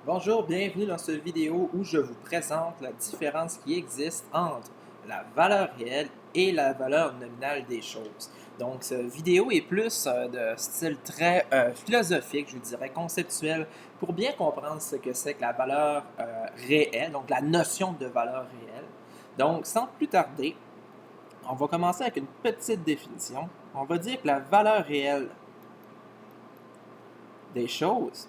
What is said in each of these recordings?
Bonjour, bienvenue dans cette vidéo où je vous présente la différence qui existe entre la valeur réelle et la valeur nominale des choses. Donc, cette vidéo est plus de style très philosophique, je vous dirais conceptuel, pour bien comprendre ce que c'est que la valeur réelle, donc la notion de valeur réelle. Donc, sans plus tarder, on va commencer avec une petite définition. On va dire que la valeur réelle des choses,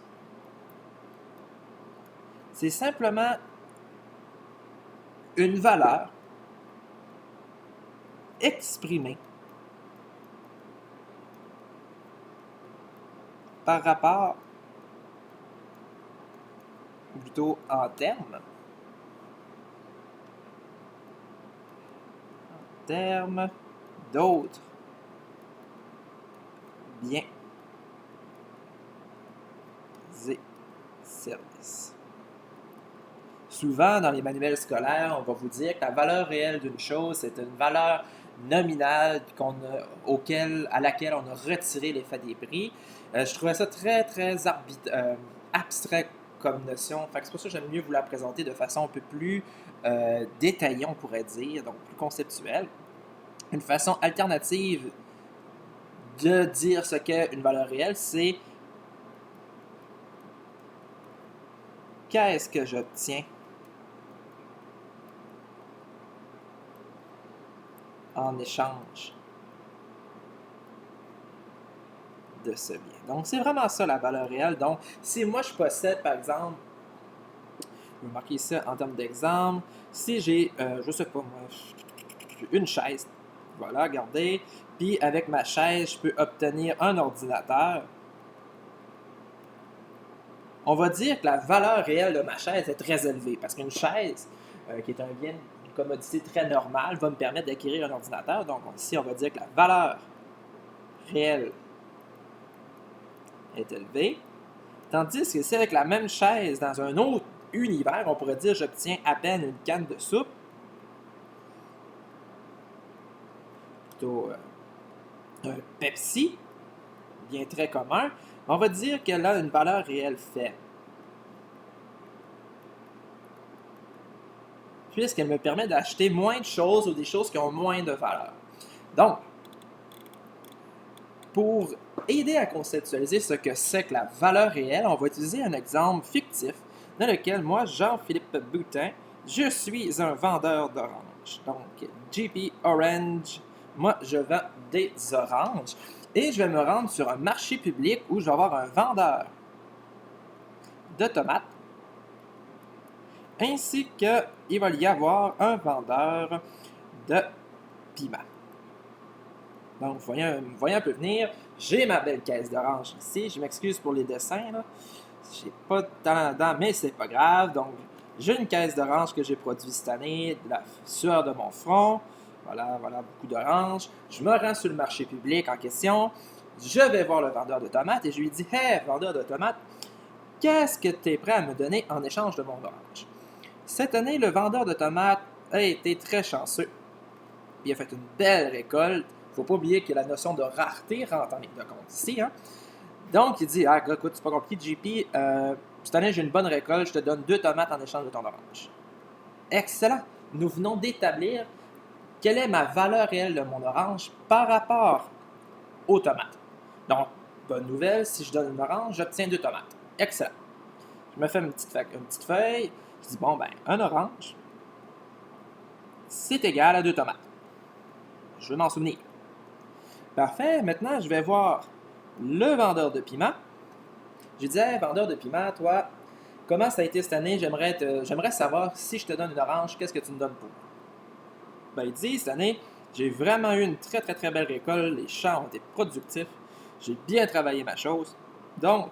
c'est simplement une valeur exprimée par rapport, ou plutôt en termes d'autres biens et services. Souvent, dans les manuels scolaires, on va vous dire que la valeur réelle d'une chose, c'est une valeur nominale à laquelle on a retiré l'effet des prix. Je trouvais ça très, très abstrait comme notion. C'est pour ça que j'aime mieux vous la présenter de façon un peu plus détaillée, on pourrait dire, donc plus conceptuelle. Une façon alternative de dire ce qu'est une valeur réelle, c'est qu'est-ce que j'obtiens en échange de ce bien. Donc, c'est vraiment ça la valeur réelle. Donc, si moi je possède, par exemple, je vais marquer ça en termes d'exemple, si j'ai, je sais pas moi, une chaise, voilà, regardez, puis avec ma chaise, je peux obtenir un ordinateur, on va dire que la valeur réelle de ma chaise est très élevée, parce qu'une chaise, qui est un bien, une commodité très normale, va me permettre d'acquérir un ordinateur. Donc, ici, on va dire que la valeur réelle est élevée. Tandis que si avec la même chaise, dans un autre univers, on pourrait dire j'obtiens à peine une canne de soupe, plutôt un Pepsi, bien très commun, on va dire qu'elle a une valeur réelle faible. Puisqu'elle me permet d'acheter moins de choses ou des choses qui ont moins de valeur. Donc, pour aider à conceptualiser ce que c'est que la valeur réelle, on va utiliser un exemple fictif dans lequel moi, Jean-Philippe Boutin, je suis un vendeur d'oranges. Donc, JP Orange, moi, je vends des oranges et je vais me rendre sur un marché public où je vais avoir un vendeur de tomates ainsi qu'il va y avoir un vendeur de piments. Donc, vous voyez un peu venir, j'ai ma belle caisse d'orange ici. Je m'excuse pour les dessins, là. J'ai pas de talent dedans, mais c'est pas grave. Donc, j'ai une caisse d'orange que j'ai produite cette année, de la sueur de mon front. Voilà, beaucoup d'oranges. Je me rends sur le marché public en question. Je vais voir le vendeur de tomates et je lui dis: Hey, vendeur de tomates, qu'est-ce que tu es prêt à me donner en échange de mon orange? Cette année, le vendeur de tomates a été très chanceux. Il a fait une belle récolte. Il ne faut pas oublier que la notion de rareté rentre en ligne de compte ici. Hein? Donc, il dit: Ah, écoute, c'est pas compliqué, JP. Cette année, j'ai une bonne récolte. Je te donne 2 tomates en échange de ton orange. Excellent. Nous venons d'établir quelle est ma valeur réelle de mon orange par rapport aux tomates. Donc, bonne nouvelle, si je donne une orange, j'obtiens 2 tomates. Excellent. Je me fais une petite feuille. Je dis: Bon, ben, un orange, c'est égal à 2 tomates. Je veux m'en souvenir. Parfait. Maintenant, je vais voir le vendeur de piment. Je dis: Hey, vendeur de piment, toi, comment ça a été cette année? J'aimerais savoir si je te donne une orange, qu'est-ce que tu me donnes pour? Ben, il dit: Cette année, j'ai vraiment eu une très, très, très belle récolte. Les champs ont été productifs. J'ai bien travaillé ma chose. Donc,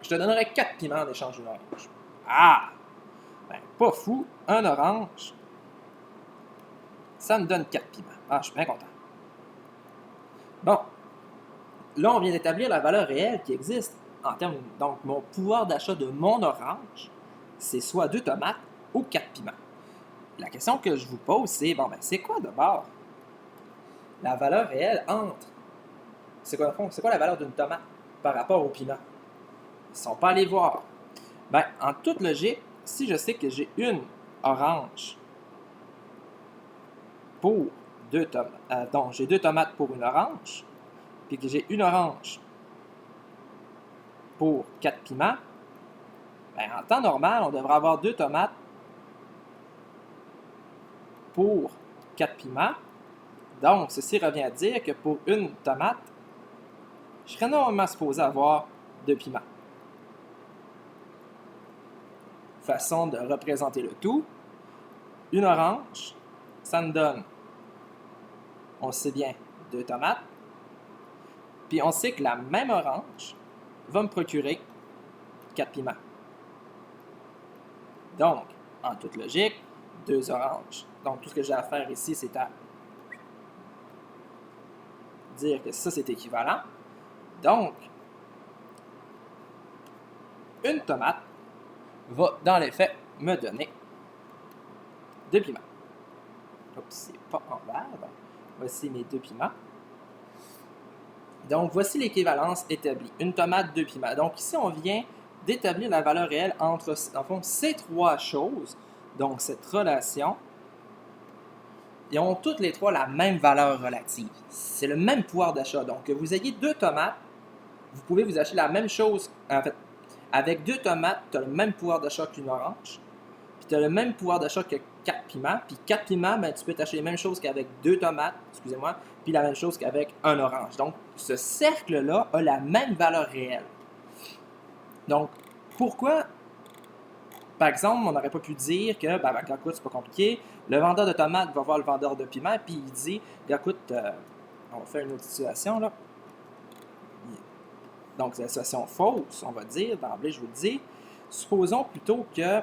je te donnerai 4 piments en échange d'une orange. Ah! Ben, pas fou. Un orange, ça me donne 4 piments. Ah, je suis bien content. Bon, là, on vient d'établir la valeur réelle qui existe en termes. Donc, mon pouvoir d'achat de mon orange, c'est soit 2 tomates ou 4 piments. La question que je vous pose, c'est: bon, ben, c'est quoi d'abord la valeur réelle entre. C'est quoi la valeur d'une tomate par rapport au piment? Ils ne sont pas allés voir. Ben, en toute logique, si je sais que j'ai une orange pour deux tomates, donc j'ai 2 tomates pour une orange, puis que j'ai une orange pour 4 piments, ben, en temps normal, on devrait avoir 2 tomates pour 4 piments. Donc, ceci revient à dire que pour une tomate, je serais normalement supposé avoir 2 piments. Façon de représenter le tout, une orange, ça me donne, on sait bien, 2 tomates. Puis on sait que la même orange va me procurer 4 piments. Donc, en toute logique, 2 oranges. Donc, tout ce que j'ai à faire ici, c'est à dire que ça, c'est équivalent. Donc, une tomate va, dans les faits, me donner 2 piments. Oups, c'est pas en vert. Voici mes 2 piments. Donc, voici l'équivalence établie. Une tomate, 2 piments. Donc, ici, on vient d'établir la valeur réelle entre, en fond, ces 3 choses. Donc, cette relation, ils ont toutes les 3 la même valeur relative. C'est le même pouvoir d'achat. Donc, que vous ayez 2 tomates, vous pouvez vous acheter la même chose. En fait, avec 2 tomates, tu as le même pouvoir d'achat qu'une orange. Puis tu as le même pouvoir d'achat que 4 piments. Puis 4 piments, ben, tu peux t'acheter les mêmes choses qu'avec 2 tomates, excusez-moi, puis la même chose qu'avec un orange. Donc, ce cercle-là a la même valeur réelle. Donc, pourquoi, par exemple, on n'aurait pas pu dire que, ben, écoute, c'est pas compliqué, le vendeur de tomates va voir le vendeur de piments, puis il dit, écoute, on va faire une autre situation, là. Donc, c'est la situation fausse, on va dire, d'emblée, je vous le dis. Supposons plutôt que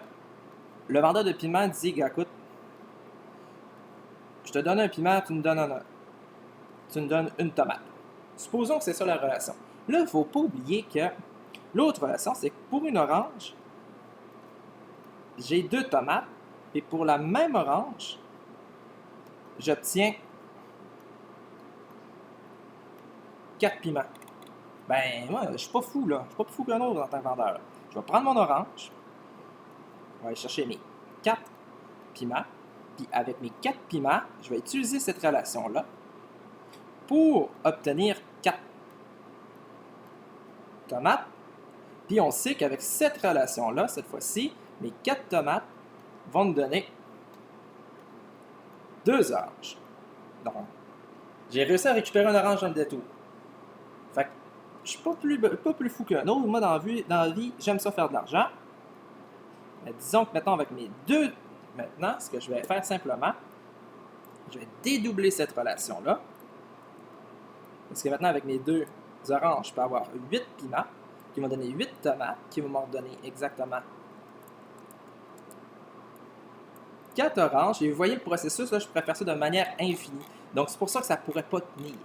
le vendeur de piment dit, écoute, je te donne un piment, tu me donnes une tomate. Supposons que c'est ça la relation. Là, il ne faut pas oublier que l'autre relation, c'est que pour une orange, j'ai 2 tomates, et pour la même orange, j'obtiens 4 piments. Ben, moi, je suis pas fou, là. Je suis pas plus fou qu'un autre en tant que vendeur. Là. Je vais prendre mon orange, je vais aller chercher mes 4 piments, puis avec mes 4 piments, je vais utiliser cette relation-là pour obtenir 4 tomates. Puis on sait qu'avec cette relation-là, cette fois-ci, mes 4 tomates vont me donner 2 oranges. Donc, j'ai réussi à récupérer un orange dans le détour. Fait que je suis pas plus fou qu'un autre. Moi, dans la vie, j'aime ça faire de l'argent. Mais disons que maintenant, avec mes 2, maintenant, ce que je vais faire simplement, je vais dédoubler cette relation-là. Parce que maintenant, avec mes 2 oranges, je peux avoir 8 piments, qui vont donner 8 tomates, qui vont m'en donner exactement 4 oranges. Et vous voyez le processus, là, je pourrais faire ça de manière infinie. Donc, c'est pour ça que ça ne pourrait pas tenir.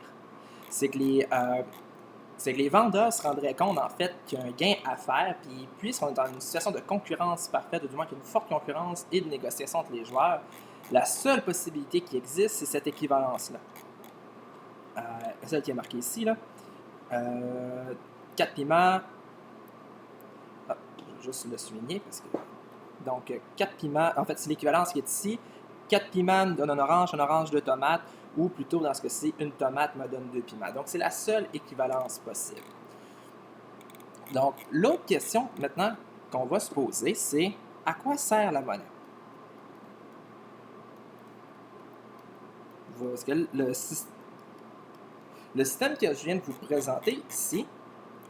C'est que les vendeurs se rendraient compte, en fait, qu'il y a un gain à faire, puis puisqu'on est dans une situation de concurrence parfaite, ou du moins qu'il y a une forte concurrence et de négociation entre les joueurs, la seule possibilité qui existe, c'est cette équivalence-là. Celle qui est marquée ici, là. 4 piments. Ah, je vais juste le souligner, parce que... Donc, 4 piments, en fait, c'est l'équivalence qui est ici. 4 piments me donne un orange, 2 tomates, ou plutôt, dans ce cas-ci, une tomate me donne 2 piments. Donc, c'est la seule équivalence possible. Donc, l'autre question, maintenant, qu'on va se poser, c'est à quoi sert la monnaie? Parce que le système que je viens de vous présenter ici,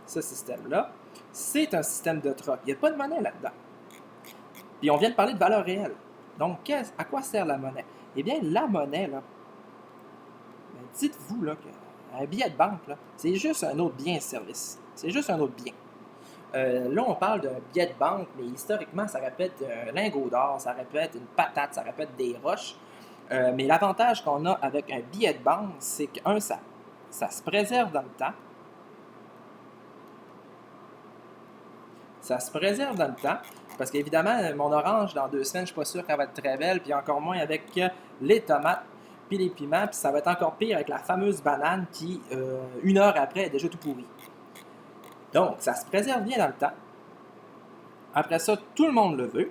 ce système-là, c'est un système de troc. Il n'y a pas de monnaie là-dedans. Puis on vient de parler de valeur réelle. Donc, à quoi sert la monnaie? Eh bien, la monnaie, là, ben, dites-vous là, qu'un billet de banque, là, c'est juste un autre bien et service. C'est juste un autre bien. Là, on parle d'un billet de banque, mais historiquement, ça répète un lingot d'or, ça répète une patate, ça répète des roches. Mais l'avantage qu'on a avec un billet de banque, c'est que, ça se préserve dans le temps. Ça se préserve dans le temps. Parce qu'évidemment, mon orange, dans 2 semaines, je ne suis pas sûr qu'elle va être très belle. Puis encore moins avec les tomates, puis les piments. Puis ça va être encore pire avec la fameuse banane qui, 1 heure après, est déjà tout pourri. Donc, ça se préserve bien dans le temps. Après ça, tout le monde le veut.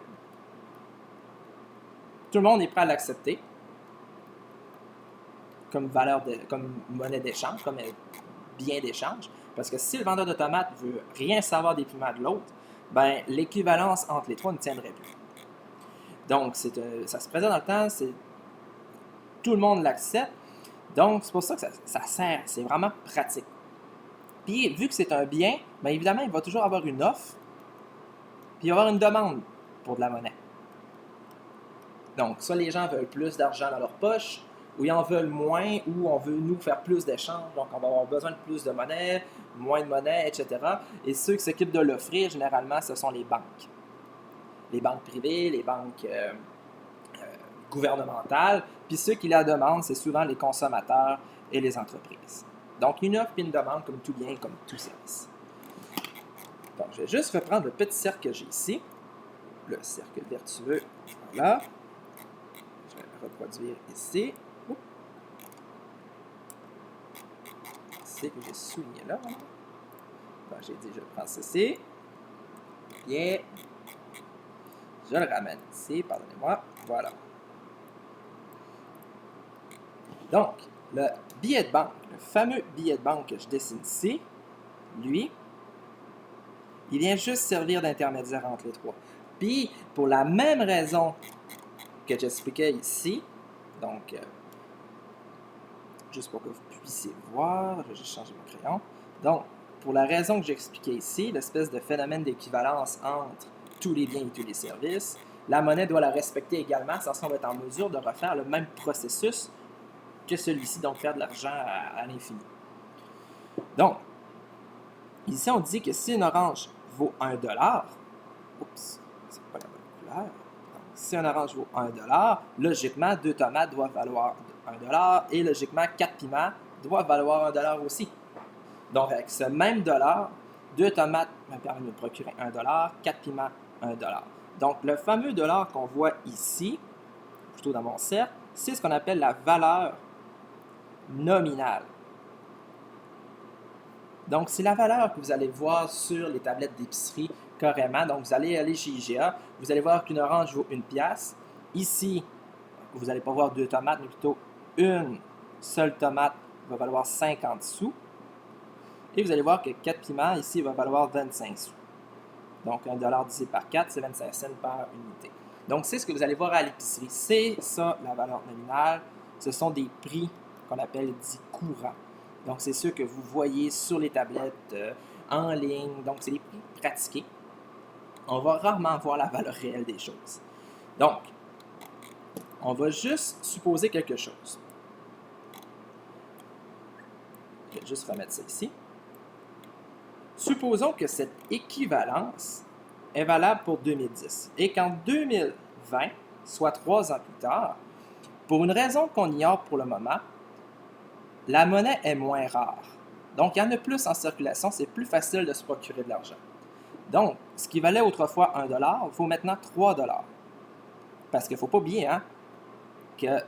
Tout le monde est prêt à l'accepter comme comme monnaie d'échange, comme bien d'échange. Parce que si le vendeur de tomates veut rien savoir des piments de l'autre, ben l'équivalence entre les trois ne tiendrait plus. Donc, ça se présente dans le temps, tout le monde l'accepte. Donc, c'est pour ça que ça sert. C'est vraiment pratique. Puis, vu que c'est un bien, bien évidemment, il va toujours avoir une offre, puis il va y avoir une demande pour de la monnaie. Donc, soit les gens veulent plus d'argent dans leur poche, ou ils en veulent moins, ou on veut nous faire plus d'échanges, donc on va avoir besoin de plus de monnaie, moins de monnaie, etc. Et ceux qui s'occupent de l'offrir, généralement, ce sont les banques. Les banques privées, les banques gouvernementales, puis ceux qui la demandent, c'est souvent les consommateurs et les entreprises. Donc, une offre et une demande, comme tout bien, comme tout service. Donc, je vais juste reprendre le petit cercle que j'ai ici, le cercle vertueux, voilà. Je vais le reproduire ici. C'est que j'ai souligné là. Bon, j'ai dit, je prends ceci. Bien. Je le ramène ici, pardonnez-moi. Voilà. Donc, le billet de banque, le fameux billet de banque que je dessine ici, lui, il vient juste servir d'intermédiaire entre les trois. Puis, pour la même raison que j'expliquais ici, donc, juste pour que vous puissiez voir, je vais juste changer mon crayon. Donc, pour la raison que j'expliquais ici, l'espèce de phénomène d'équivalence entre tous les biens et tous les services, la monnaie doit la respecter également, sans qu'on va être en mesure de refaire le même processus que celui-ci, donc faire de l'argent à l'infini. Donc, ici, on dit que si une orange vaut 1 $, oups, c'est pas la bonne couleur. Donc, si un orange vaut 1 $, logiquement, 2 tomates doivent valoir 1 $, et logiquement, 4 piments doivent valoir 1 $ aussi. Donc, avec ce même dollar, 2 tomates me permettent de me procurer 1 $, 4 piments, 1 $. Donc, le fameux dollar qu'on voit ici, plutôt dans mon cercle, c'est ce qu'on appelle la valeur nominale. Donc, c'est la valeur que vous allez voir sur les tablettes d'épicerie carrément. Donc, vous allez aller chez IGA, vous allez voir qu'une orange vaut 1 pièce. Ici, vous n'allez pas voir 2 tomates, mais plutôt une seule tomate va valoir 50 sous. Et vous allez voir que 4 piments, ici, va valoir 25 sous. Donc, 1 $ divisé par 4, c'est 25 cents par unité. Donc, c'est ce que vous allez voir à l'épicerie. C'est ça, la valeur nominale. Ce sont des prix qu'on appelle dits courants. Donc, c'est ceux que vous voyez sur les tablettes en ligne. Donc, c'est les prix pratiqués. On va rarement voir la valeur réelle des choses. Donc, on va juste supposer quelque chose. Je vais juste remettre ça ici. Supposons que cette équivalence est valable pour 2010 et qu'en 2020, soit 3 ans plus tard, pour une raison qu'on ignore pour le moment, la monnaie est moins rare. Donc, il y en a plus en circulation, c'est plus facile de se procurer de l'argent. Donc, ce qui valait autrefois 1 $, vaut maintenant 3 $. Parce qu'il ne faut pas oublier que,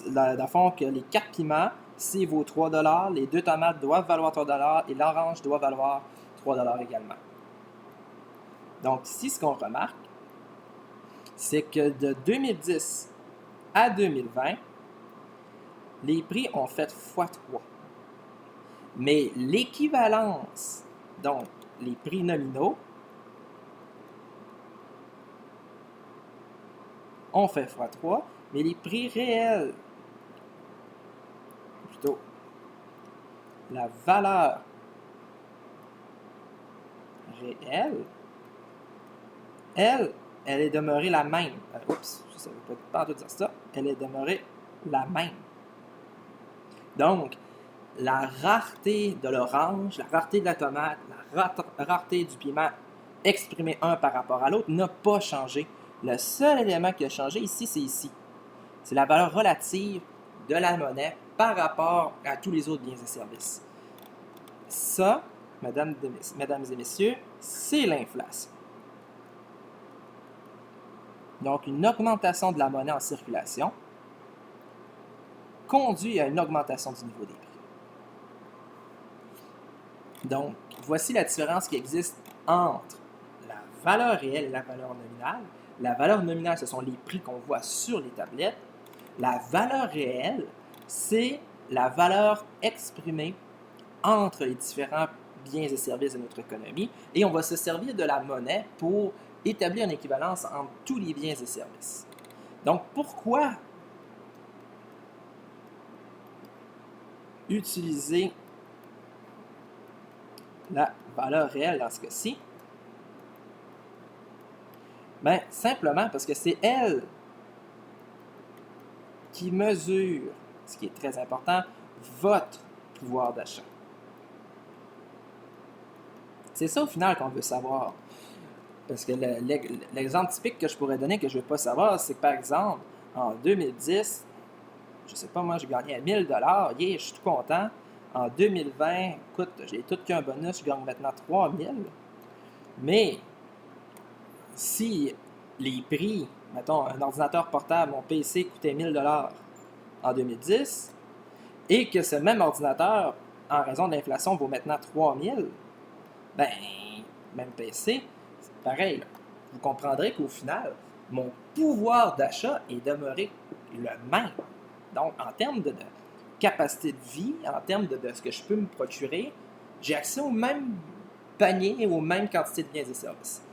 dans le fond, que les 4 piments, s'il vaut 3 $, les 2 tomates doivent valoir 3 $ et l'orange doit valoir 3 $ également. Donc, ici, ce qu'on remarque, c'est que de 2010 à 2020, les prix ont fait x3. Mais l'équivalence, donc les prix nominaux, ont fait x3, mais les prix réels, plutôt la valeur réelle, elle est demeurée la même. Oups, je ne savais pas tout dire ça. Elle est demeurée la même. Donc, la rareté de l'orange, la rareté de la tomate, la rareté du piment exprimé un par rapport à l'autre n'a pas changé. Le seul élément qui a changé ici, c'est ici. C'est la valeur relative de la monnaie par rapport à tous les autres biens et services. Ça, mesdames et messieurs, c'est l'inflation. Donc, une augmentation de la monnaie en circulation conduit à une augmentation du niveau des prix. Donc, voici la différence qui existe entre la valeur réelle et la valeur nominale. La valeur nominale, ce sont les prix qu'on voit sur les tablettes. La valeur réelle, c'est la valeur exprimée entre les différents biens et services de notre économie. Et on va se servir de la monnaie pour établir une équivalence entre tous les biens et services. Donc, pourquoi utiliser la valeur réelle dans ce cas-ci? Bien, simplement parce que c'est elle qui mesure, ce qui est très important, votre pouvoir d'achat. C'est ça au final qu'on veut savoir. Parce que l'exemple typique que je pourrais donner que je ne veux pas savoir, c'est que par exemple, en 2010, je ne sais pas, moi, je gagnais 1000 $, je suis tout content. En 2020, écoute, j'ai tout qu'un bonus, je gagne maintenant 3000. Mais si les prix, mettons, un ordinateur portable, mon PC coûtait 1000 $ en 2010, et que ce même ordinateur, en raison de l'inflation, vaut maintenant 3000, ben, même PC, c'est pareil. Là. Vous comprendrez qu'au final, mon pouvoir d'achat est demeuré le même. Donc, en termes de capacité de vie, en termes de ce que je peux me procurer, j'ai accès au même panier et aux mêmes quantités de biens et services.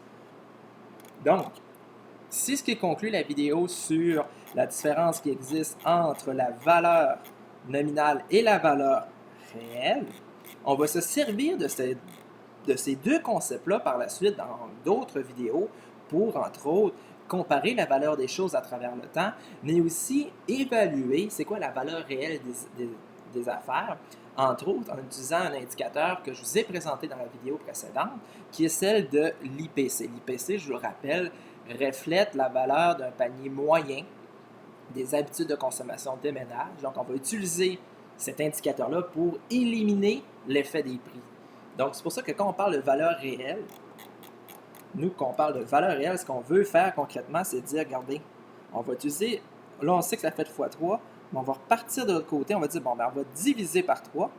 Donc, c'est ce qui conclut la vidéo sur la différence qui existe entre la valeur nominale et la valeur réelle. On va se servir de ces deux concepts-là par la suite dans d'autres vidéos pour, entre autres, comparer la valeur des choses à travers le temps, mais aussi évaluer c'est quoi la valeur réelle des affaires, entre autres en utilisant un indicateur que je vous ai présenté dans la vidéo précédente, qui est celle de l'IPC. L'IPC, je vous le rappelle, reflète la valeur d'un panier moyen des habitudes de consommation des ménages. Donc, on va utiliser cet indicateur-là pour éliminer l'effet des prix. Donc, c'est pour ça que quand on parle de valeur réelle, nous, quand on parle de valeur réelle, ce qu'on veut faire concrètement, c'est dire, regardez, on va utiliser, là, on sait que ça fait x3, mais on va repartir de l'autre côté, on va dire, bon, ben, on va diviser par 3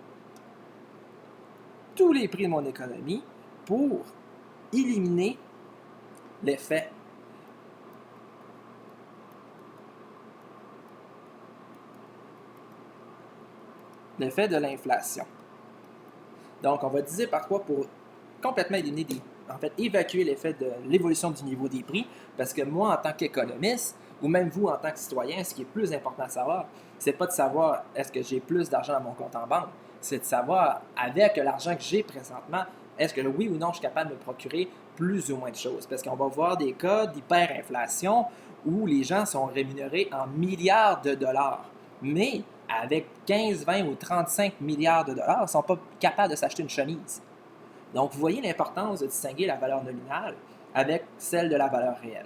tous les prix de mon économie pour éliminer l'effet de l'inflation. Donc, on va diviser par 3 pour complètement éliminer évacuer l'effet de l'évolution du niveau des prix, parce que moi, en tant qu'économiste, ou même vous, en tant que citoyen, ce qui est plus important à savoir, c'est pas de savoir est-ce que j'ai plus d'argent dans mon compte en banque, c'est de savoir, avec l'argent que j'ai présentement, est-ce que oui ou non, je suis capable de me procurer plus ou moins de choses. Parce qu'on va voir des cas d'hyperinflation où les gens sont rémunérés en milliards de dollars. Mais avec 15, 20 ou 35 milliards de dollars, ils ne sont pas capables de s'acheter une chemise. Donc, vous voyez l'importance de distinguer la valeur nominale avec celle de la valeur réelle.